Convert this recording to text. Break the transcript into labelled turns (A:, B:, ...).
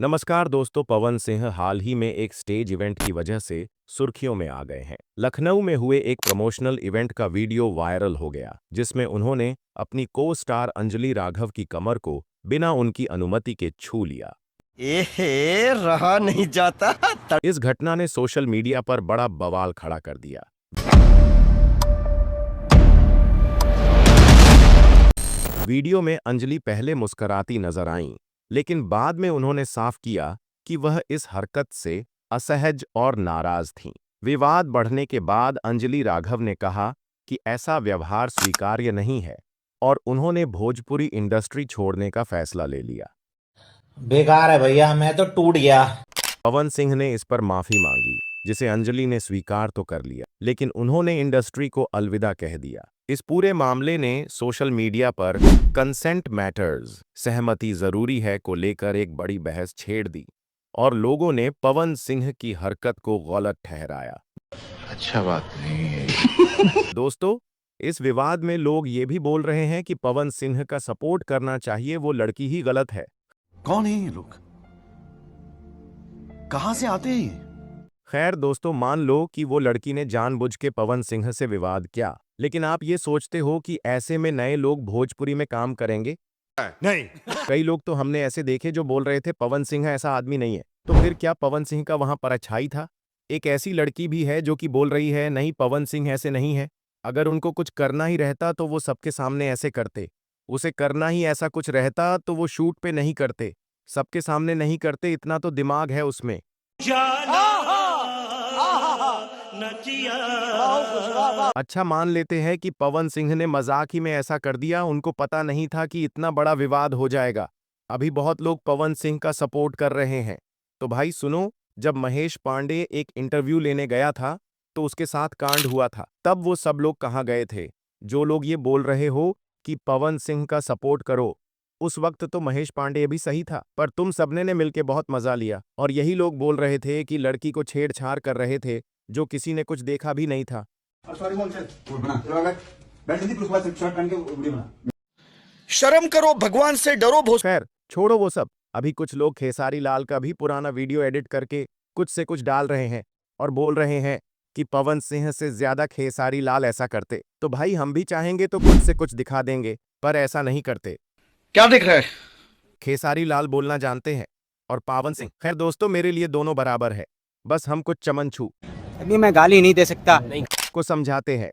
A: नमस्कार दोस्तों, पवन सिंह हाल ही में एक स्टेज इवेंट की वजह से सुर्खियों में आ गए हैं। लखनऊ में हुए एक प्रमोशनल इवेंट का वीडियो वायरल हो गया, जिसमें उन्होंने अपनी को स्टार अंजलि राघव की कमर को बिना उनकी अनुमति के छू लिया।
B: एहे, रहा नहीं जाता।
A: इस घटना ने सोशल मीडिया पर बड़ा बवाल खड़ा कर दिया। वीडियो में अंजलि पहले मुस्कुराती नजर आईं, लेकिन बाद में उन्होंने साफ किया कि वह इस हरकत से असहज और नाराज थीं। विवाद बढ़ने के बाद अंजलि राघव ने कहा कि ऐसा व्यवहार स्वीकार्य नहीं है और उन्होंने भोजपुरी इंडस्ट्री छोड़ने का फैसला ले लिया।
C: बेकार है भैया, मैं तो टूट गया।
A: पवन सिंह ने इस पर माफी मांगी, जिसे अंजलि ने स्वीकार तो कर लिया, लेकिन उन्होंने इंडस्ट्री को अलविदा कह दिया। इस पूरे मामले ने सोशल मीडिया पर कंसेंट मैटर्स, सहमति जरूरी है को लेकर एक बड़ी बहस छेड़ दी और लोगों ने पवन सिंह की हरकत को गलत ठहराया।
D: अच्छा बात नहीं है।
A: दोस्तों, इस विवाद में लोग ये भी बोल रहे हैं कि पवन सिंह का सपोर्ट करना चाहिए, वो लड़की ही गलत है।
B: कौन है ये लोग? कहां से आते हैं ये?
A: खैर दोस्तों, मान लो कि वो लड़की ने जानबूझ के पवन सिंह से विवाद किया, लेकिन आप ये सोचते हो कि ऐसे में नए लोग भोजपुरी में काम करेंगे?
B: नहीं।
A: कई लोग तो हमने ऐसे देखे जो बोल रहे थे पवन सिंह ऐसा आदमी नहीं है। तो फिर क्या पवन सिंह का वहां पर अच्छाई था? एक ऐसी लड़की भी है जो कि बोल रही है नहीं, पवन सिंह ऐसे नहीं है। अगर उनको कुछ करना ही रहता तो वो सबके सामने ऐसे करते। उसे करना ही ऐसा कुछ रहता तो वो शूट पे नहीं करते, सबके सामने नहीं करते। इतना तो दिमाग है उसमें। अच्छा, मान लेते हैं कि पवन सिंह ने मजाक ही में ऐसा कर दिया, उनको पता नहीं था कि इतना बड़ा विवाद हो जाएगा। अभी बहुत लोग पवन सिंह का सपोर्ट कर रहे हैं। तो भाई सुनो, जब महेश पांडे एक इंटरव्यू लेने गया था तो उसके साथ कांड हुआ था, तब वो सब लोग कहाँ गए थे? जो लोग ये बोल रहे हो कि पवन सिंह का सपोर्ट करो, उस वक्त तो महेश पांडे भी सही था, पर तुम सबने ने मिलके बहुत मजा लिया। और यही लोग बोल रहे थे कि लड़की को छेड़छाड़ कर रहे थे, जो किसी ने कुछ देखा भी नहीं था।
B: शर्म करो, भगवान से डरो।
A: खैर छोड़ो वो सब। अभी कुछ लोग खेसारी लाल का भी पुराना वीडियो एडिट करके कुछ से कुछ डाल रहे हैं और बोल रहे हैं कि पवन सिंह से ज्यादा खेसारी लाल ऐसा करते। तो भाई हम भी चाहेंगे तो कुछ से कुछ दिखा देंगे, पर ऐसा नहीं करते।
B: क्या दिख रहा है?
A: खेसारी लाल बोलना जानते हैं और पवन सिंह, खैर दोस्तों मेरे लिए दोनों बराबर है। बस हम कुछ चमन छू
E: अभी मैं गाली नहीं दे सकता।
A: को समझाते हैं।